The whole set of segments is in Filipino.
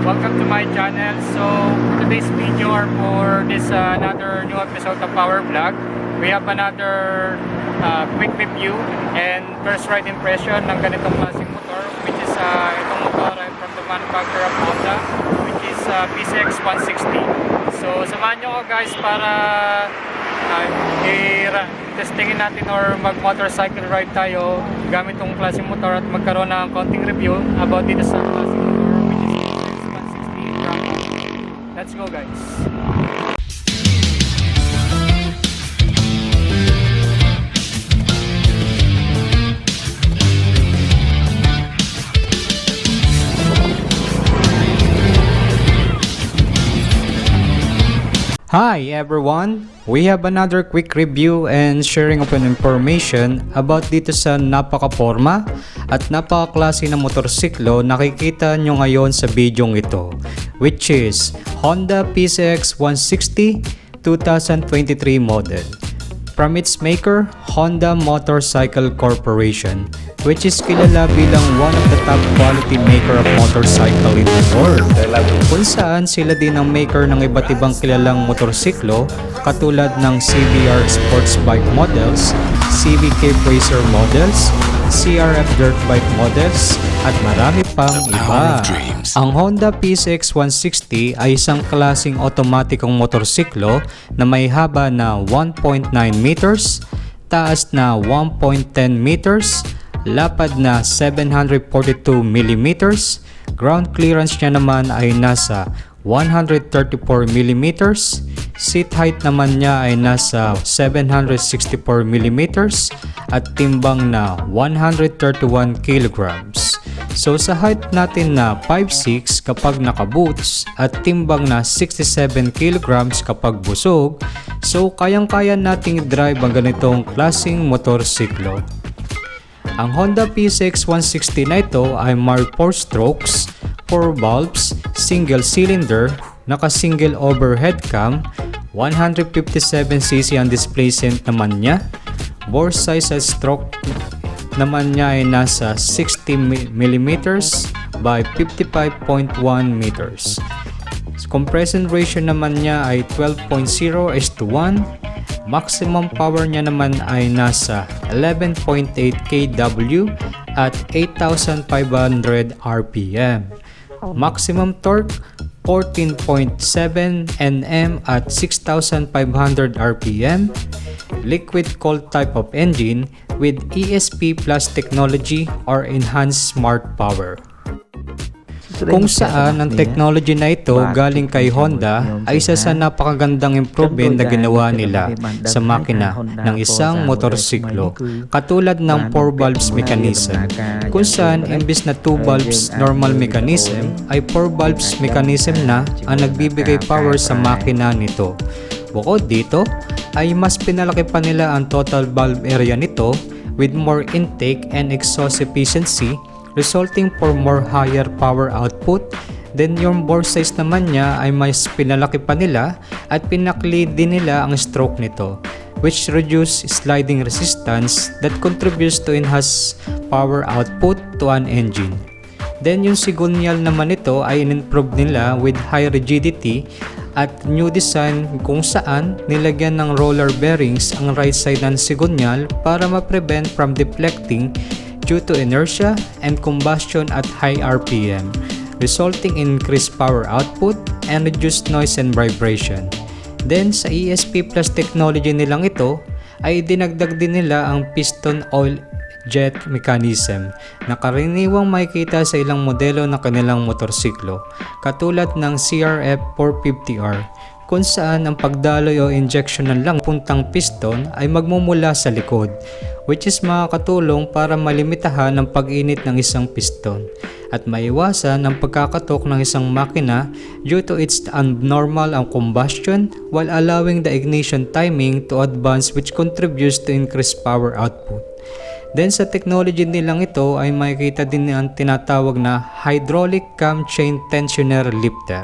Welcome to my channel. So for today's video or for this another new episode of our vlog, we have another quick review and first ride impression ng ganitong klaseng motor, which is itong motor from the manufacturer of Honda, which is PCX 160. So samahan nyo ko guys para i-testingin natin or mag-motorcycle ride tayo gamit itong klaseng motor at magkaroon ng konting review about dito sa klaseng motor. Let's go guys. Hi everyone! We have another quick review and sharing of information about dito sa napaka-forma at napaka-klase ng motorsiklo nakikita nyo ngayon sa bidyong ito, which is Honda PCX 160 2023 model. From its maker, Honda Motorcycle Corporation, which is kilala bilang one of the top quality maker of motorcycle in the world, kung saan sila din ang maker ng iba't ibang kilalang motorsiklo katulad ng CBR Sports Bike models, CVK Racer models, CRF Dirt Bike models, at marami pang iba. Ang Honda PCX 160 ay isang klaseng otomatikong motorsiklo na may haba na 1.9 meters, taas na 1.10 meters, lapad na 742 mm, ground clearance niya naman ay nasa 134 mm, seat height naman niya ay nasa 764 mm, at timbang na 131 kilograms. So sa height natin na 5'6" kapag naka-boots at timbang na 67 kilograms kapag busog, so kayang-kaya nating i-drive ang ganitong klaseng motorsiklo. Ang Honda PCX 160 na ito ay may 4 strokes, 4 valves, single cylinder, naka-single overhead cam, 157cc ang displacement naman niya, bore size at stroke naman niya ay nasa 60 mm by 55.1 meters. Compression ratio naman niya ay 12.0:1. Maximum power niya naman ay nasa 11.8 kW at 8,500 RPM. Maximum torque 14.7 Nm at 6,500 RPM. Liquid cooled type of engine with ESP Plus technology or enhanced smart power. Kung saan ang technology na ito galing kay Honda ay isa sa napakagandang improvement na ginawa nila sa makina ng isang motorsiklo, katulad ng 4 valves mechanism, kung saan imbis na 2 valves normal mechanism ay 4 valves mechanism na ang nagbibigay power sa makina nito. Bukod dito ay mas pinalaki pa nila ang total valve area nito with more intake and exhaust efficiency, resulting for more higher power output. Then yung bore size naman niya ay mas pinalaki pa nila at pinakli din nila ang stroke nito, which reduce sliding resistance that contributes to enhance power output to an engine. Then yung sigonyal naman nito ay in-improve nila with high rigidity at new design kung saan nilagyan ng roller bearings ang right side ng sigonyal para ma-prevent from deflecting due to inertia and combustion at high RPM, resulting in increased power output and reduced noise and vibration. Then sa ESP Plus technology nilang ito ay dinagdag din nila ang piston oil jet mechanism na karaniwang makikita sa ilang modelo ng kanilang motorsiklo, katulad ng CRF 450R, kung saan ang pagdaloy o injection ng lang puntang piston ay magmumula sa likod, which is makakatulong para malimitahan ang pag-init ng isang piston at maiwasan ang pagkakatok ng isang makina due to its abnormal combustion while allowing the ignition timing to advance, which contributes to increased power output. Then sa technology nilang ito ay makikita din ang tinatawag na hydraulic cam chain tensioner lifter,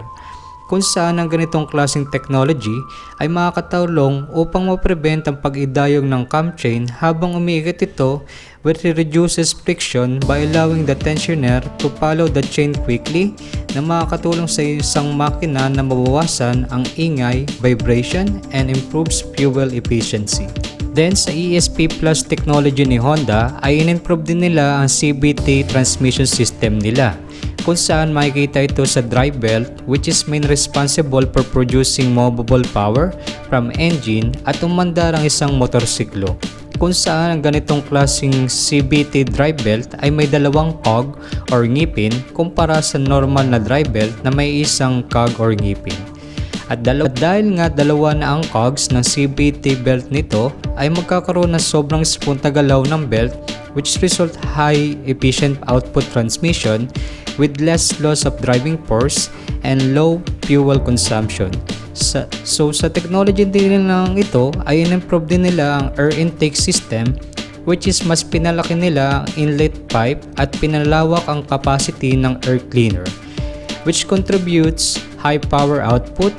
kung saan ang ganitong klaseng technology ay makakatulong upang ma-prevent ang pag-idayog ng cam chain habang umiikot ito, which reduces friction by allowing the tensioner to follow the chain quickly, na makakatulong sa isang makina na mabawasan ang ingay, vibration, and improves fuel efficiency. Then sa ESP Plus technology ni Honda ay in-improve din nila ang CVT transmission system nila, kung saan makikita ito sa drive belt, which is main responsible for producing movable power from engine at umandar ang isang motorsiklo, kung saan ang ganitong klaseng CVT drive belt ay may dalawang cog or ngipin kumpara sa normal na drive belt na may isang cog or ngipin. At dahil nga dalawa na ang cogs ng CVT belt nito ay magkakaroon ng sobrang smooth na galaw ng belt, which result high efficient output transmission with less loss of driving force and low fuel consumption. So sa technology din lang ito ay in-improve din nila ang air intake system, which is mas pinalaki nila ang inlet pipe at pinalawak ang capacity ng air cleaner, which contributes high power output.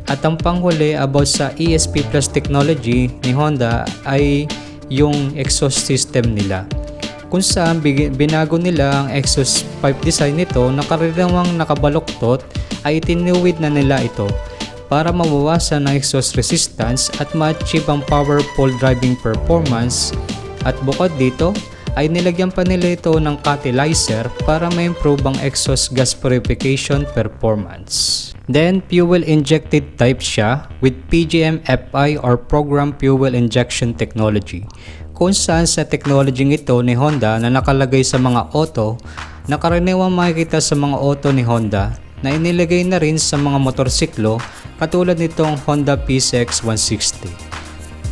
At ang panghuli about sa ESP Plus technology ni Honda ay yung exhaust system nila, kung saan binago nila ang exhaust pipe design nito na karaniwang nakabaluktot ay itinuwid na nila ito para mabawasan ang exhaust resistance at ma-achieve ang powerful driving performance. At bukod dito ay nilagyan pa nila ito ng catalyzer para ma-improve ang exhaust gas purification performance. Then fuel injected type siya with PGM-FI or Program Fuel Injection Technology, kung saan sa technology ito ni Honda na nakalagay sa mga auto na karaniwang makikita sa mga auto ni Honda na inilagay na rin sa mga motorsiklo katulad nitong Honda PCX 160.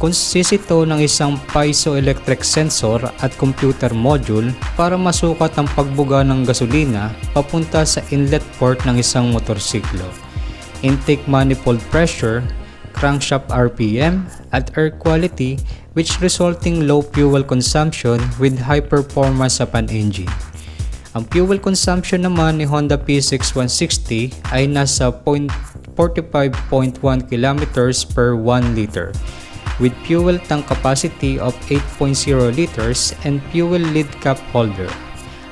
Consist ito ng isang piezoelectric sensor at computer module para masukat ang pagbuga ng gasolina papunta sa inlet port ng isang motorsiklo, intake manifold pressure, crankshaft RPM, at air quality, which resulting low fuel consumption with high performance of an engine. Ang fuel consumption naman ni Honda PCX 160 ay nasa 45.1 km per 1 liter. With fuel tank capacity of 8.0 liters and fuel lid cap holder.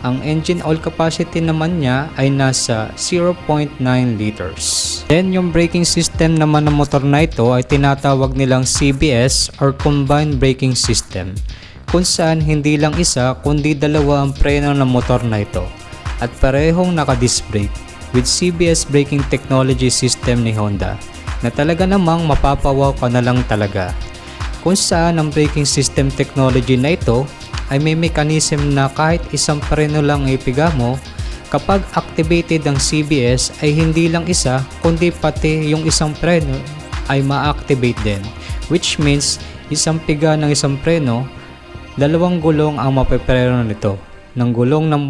Ang engine oil capacity naman niya ay nasa 0.9 liters. Then yung braking system naman ng motor na ito ay tinatawag nilang CBS or Combined Braking System, kung saan hindi lang isa kundi dalawa ang preno ng motor na ito at parehong naka-disc brake with CBS braking technology system ni Honda na talaga namang mapapawaw ka na lang talaga, kung saan ang braking system technology na ito ay may mechanism na kahit isang preno lang ipiga mo, kapag activated ang CBS ay hindi lang isa kundi pati yung isang preno ay ma-activate din, which means isang piga ng isang preno, dalawang gulong ang mapepreno nito ng gulong ng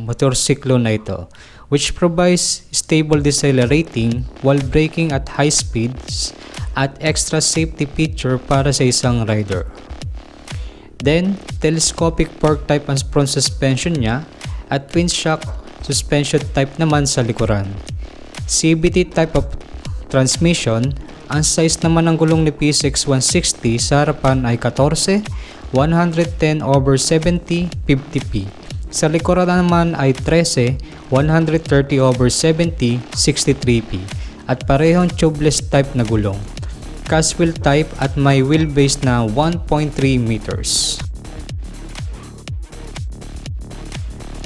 motorsiklo na ito, which provides stable decelerating while braking at high speeds at extra safety feature para sa isang rider. Then, telescopic fork type ang front suspension niya at twin shock suspension type naman sa likuran. CVT type of transmission, ang size naman ng gulong ni PCX 160 sa harapan ay 14, 110/70, 50p. Sa likuran naman ay 13, 130/70, 63p. At parehong tubeless type na gulong. Cast wheel type at may wheelbase na 1.3 meters.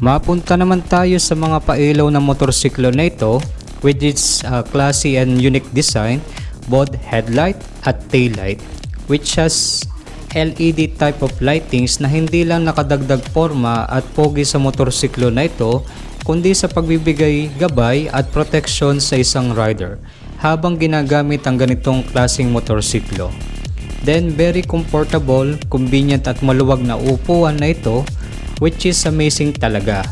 Mapunta naman tayo sa mga pailaw ng motorsiklo na ito with its classy and unique design, both headlight at taillight, which has LED type of lightings na hindi lang nakadagdag forma at pogi sa motorsiklo na ito kundi sa pagbibigay gabay at protection sa isang rider habang ginagamit ang ganitong klaseng motorsiklo. Then very comfortable, convenient at maluwag na upuan na ito, which is amazing talaga.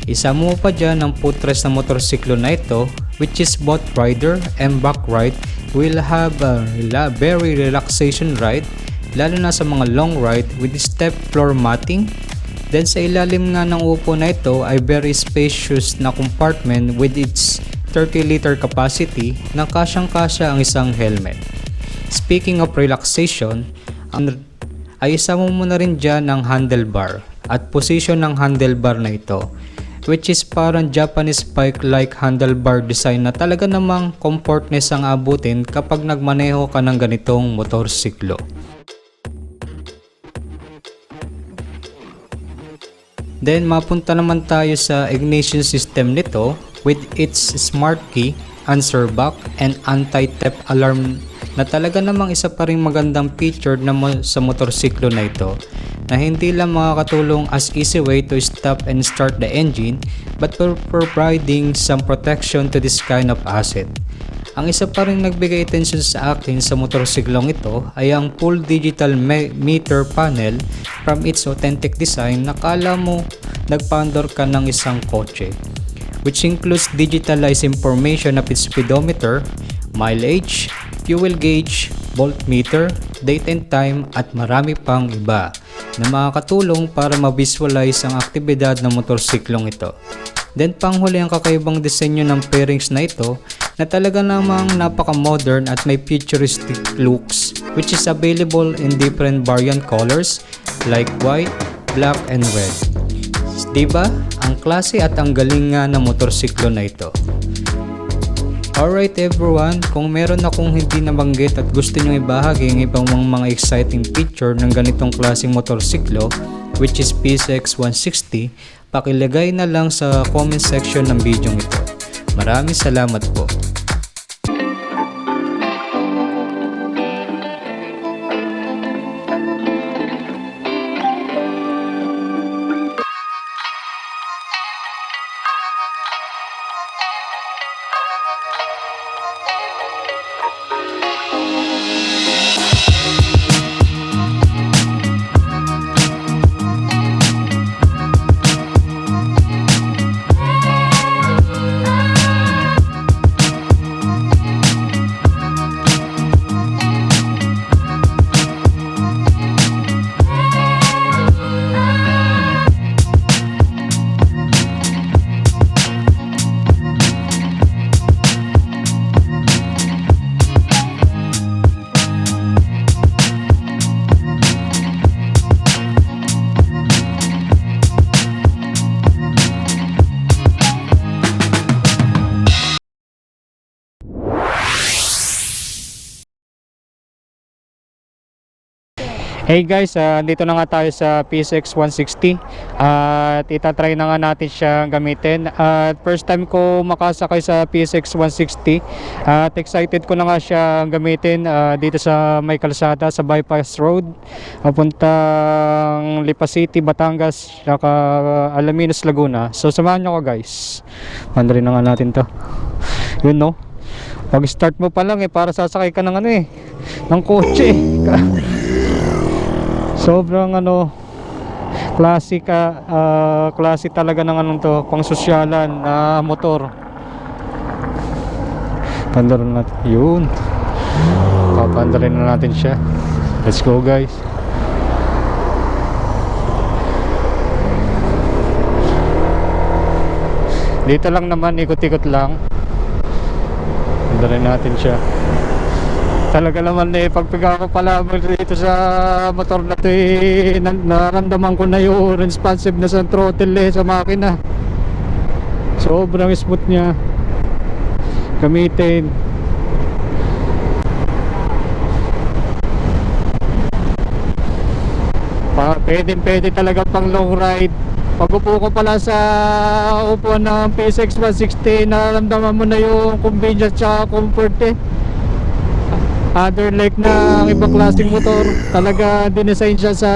Isa mo pa dyan ang footrest na motorsiklo na ito, which is both rider and back ride will have a very relaxation ride, lalo na sa mga long ride with step floor matting. Then sa ilalim nga ng upo na ito ay very spacious na compartment with its 30 liter capacity na kasyang-kasya ang isang helmet. Speaking of relaxation, ay isama mo na rin dyan ang handlebar at position ng handlebar na ito, which is parang Japanese bike-like handlebar design na talaga namang comfortness ang abutin kapag nagmaneho ka ng ganitong motorsiklo. Then mapunta naman tayo sa ignition system nito with its smart key, answer back, and anti-theft alarm na talaga namang isa pa ring magandang feature na sa motorsiklo na ito na hindi lang makakatulong as easy way to stop and start the engine but for providing some protection to this kind of asset. Ang isa pa ring nagbigay attention sa akin sa motorsiklong ito ay ang full digital meter panel from its authentic design na kala mo nagpandor ka ng isang kotse, which includes digitalized information of its speedometer, mileage, fuel gauge, voltmeter, date and time at marami pang iba na makakatulong para ma-visualize ang aktibidad ng motorsiklong ito. Then panghuli ang kakaibang disenyo ng fairings na ito na talaga namang napaka-modern at may futuristic looks, which is available in different variant colors like white, black, and red. Diba? Ang klase at ang galing nga ng motorsiklo na ito. Alright everyone, kung meron akong hindi nabanggit at gusto nyo ibahagi ang ibang mga exciting feature ng ganitong klaseng motorsiklo, which is PSX 160, pakilagay na lang sa comment section ng video ito. Maraming salamat po. Hey guys, dito na nga tayo sa PSX 160 at itatry na nga natin siya gamitin. At first time ko makasakay sa PSX 160 at excited ko na nga siya gamitin dito sa may kalsada sa bypass road papuntang Lipa City, Batangas, saka Alaminos, Laguna. So samahan nyo ko guys, mandarin na nga natin to. Yun no, pag start mo pa lang para sasakay ka ng ng kotse. Sobrang classic talaga ng to, pang sosyalan na motor. Pandarin natin yun, papandarin na natin siya. Let's go guys. Dito lang naman, ikot-ikot lang. Pandarin natin siya. Talaga naman pagpiga ko pala dito sa motor na ito naramdaman ko na yung responsiveness ng throttle sa makina. Sobrang smooth niya gamitin. Pwede talaga pang long ride. Pag upo ko pala sa upuan ng PSX 160, nararamdaman mo na yung convenience at comfort Other like na ibang klaseng motor, talaga dinesign siya sa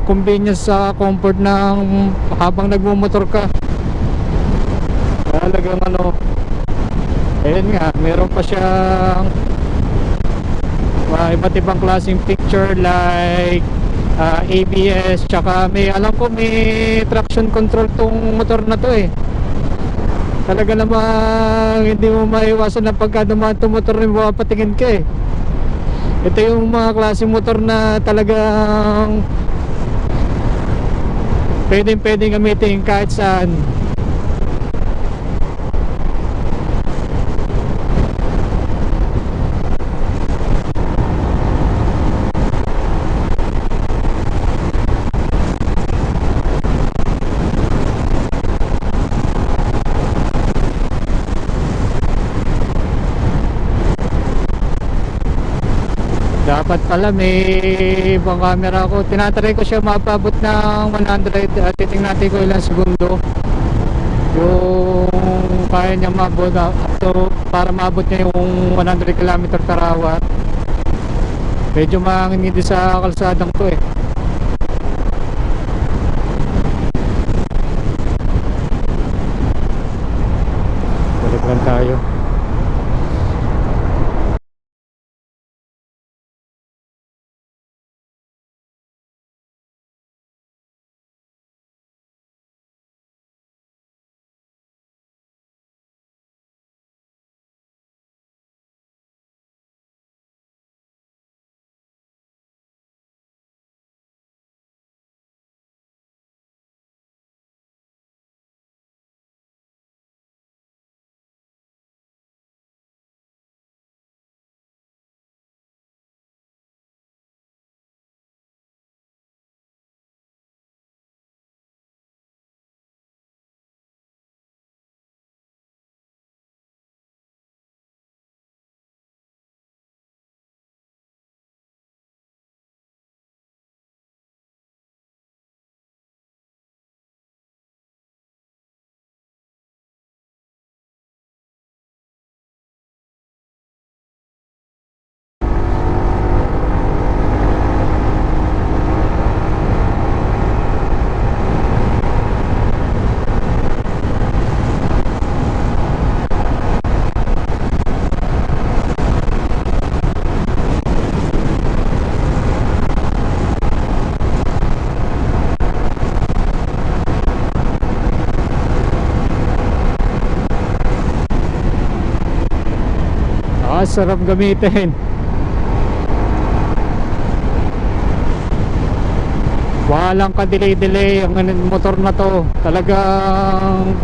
convenience sa comfort ng habang nagmumotor ka. Talagang Ayan nga, meron pa siyang iba't ibang klaseng picture like ABS, tsaka alam ko may traction control tong motor na to eh. Talaga namang hindi mo maiwasan na pagka dumaan tong motor rin mapapatingin ka eh. Ito yung mga klaseng motor na talagang pwedeng gamitin kahit saan. Dapat pala may ibang camera ko. Tinatry ko siya mapabot ng 100. Titingnan natin ko ilang segundo yung kaya niya mabot para maabot niya yung 100 km/h. Medyo mahangin din sa kalsadang to eh. Balik lang tayo. Sarap gamitin. Walang ka-delay ang motor na to. Talagang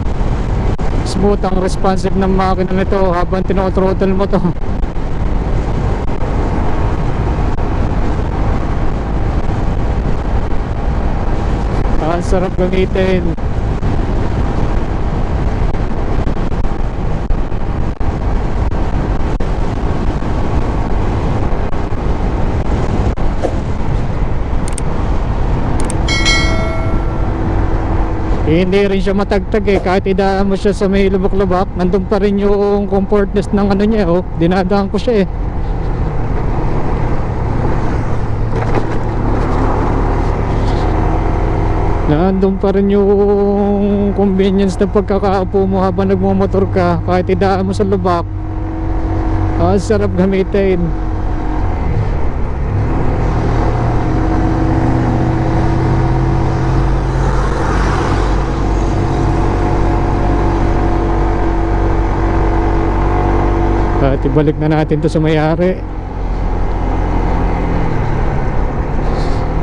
smooth ang responsive ng makina nito habang tino-throttle mo to. Sarap gamitin. Hindi rin siya matagtag eh, kahit idaan mo siya sa may lubak-lubak, nandun pa rin yung comfortness ng ano niya oh. Dinadaan ko siya eh. Nandun pa rin yung convenience ng pagkakaupo mo habang nagmumotor ka, kahit idaan mo sa lubak. Sarap gamitin. At ibalik na natin to sa may-ari.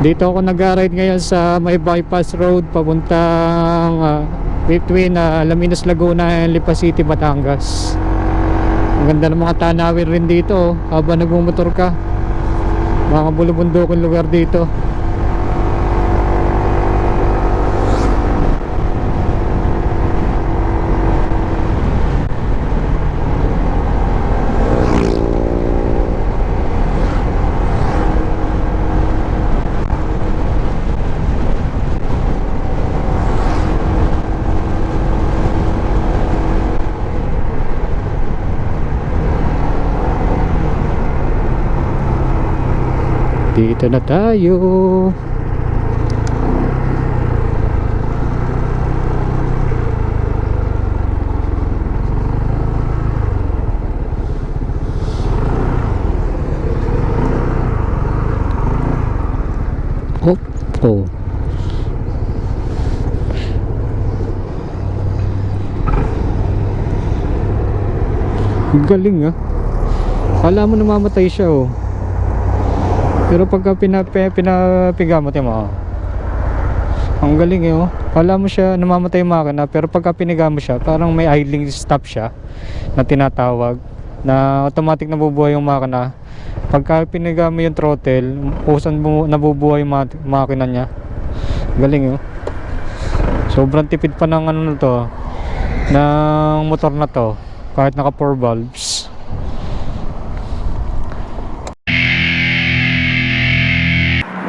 Dito ako nag-ride ngayon sa may bypass road papuntang between Alaminos, Laguna and Lipa City, Batangas. Ang ganda ng mga tanawin rin dito habang nagmumotor ka. Mga bulubundokong lugar dito. Dito na tayo. Ang galing ah. Kala mo namamatay siya oh. Pero pagka pinapiga mo, timo. Ang galing eh oh. Kala mo siya namamatay yung makina, pero pagka piniga mo siya, parang may idling stop siya na tinatawag, na automatic nabubuhay yung makina. Pagka piniga mo yung throttle, usan nabubuhay yung makina niya. Galing oh. Sobrang tipid pa ng ano na to, ng motor na to, kahit naka 4 valves.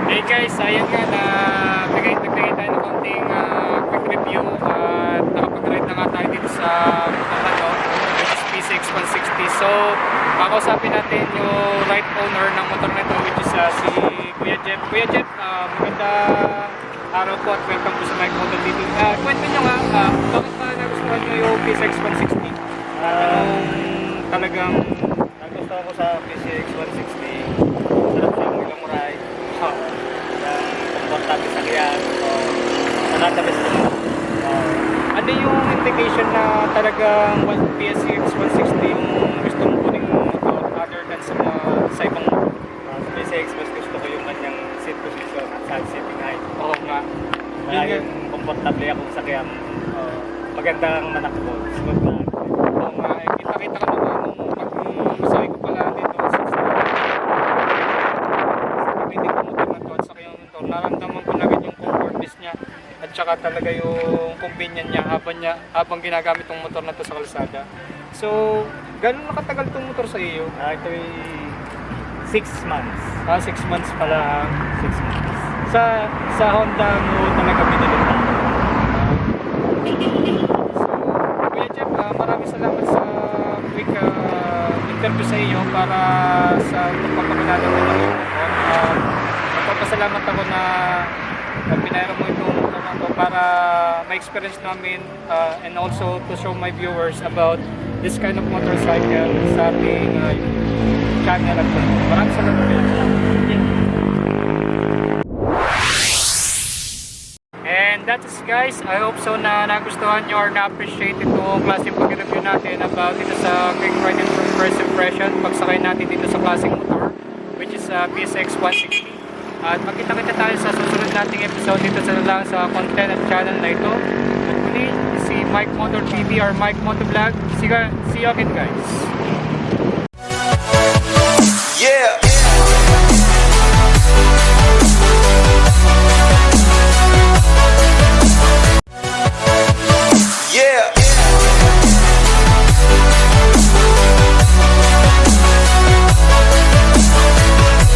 Hey guys, ayun nga na nagbigay tayo ng konting quick review at nakapag-ride na nga tayo dito sa motor na to, which is PCX 160. So, makausapin natin yung right owner ng motor na to, which is si Kuya Jeff. Kuya Jeff, magandang araw po at welcome po sa Mike Motor TV. Kwento nyo nga, bakit ba nagustuhan nyo yung PCX 160? Talagang Nagustuhan ko sa PCX 160. Sarap siyang ilang ride. Komportable sa kaya. Nakatabis ko. ano yung indication na talagang PCX 160 yung gusto mo kuning motor other than sa ibang motor? Sa PCX mas gusto ko yung kanyang seat position sa sitting height. Oo nga. Kaya yung komportable ako sa kaya magandang manakbo. Smooth na. Oo nga. Kita-kita ka naman nung pag-usay ko pala dito sa pwede ko motor na to at saka yung motor. Naramdaman ko na agad yung comfortness niya at saka talaga yung convenience niya habang ginagamit tong motor na to sa kalsada. So, gano'n nakatagal tong motor sa iyo? Ito ay 6 months. 6 months pala. 6 months. Sa Honda mo talaga binili na. So, Kuya Jeff, maraming salamat sa quick interview sa iyo para sa pagpapakilala mo ng iyong motor. Nagpapasalamat ako na pinayara mo itong motor na to para ma-experience namin and also to show my viewers about this kind of motorcycle sa ating channel. Maraming salamat. And that's it guys, I hope so na nagustuhan nyo or na-appreciate itong klaseng pag-review natin about dito sa quick ride and first impression pagsakay natin dito sa klaseng motor, which is PSX 160. At magkita-kita tayo sa susunod nating episode dito sa content at channel na ito. At muli, si Mike Motor TV or Mike Motor Vlog. See you again guys. Yeah.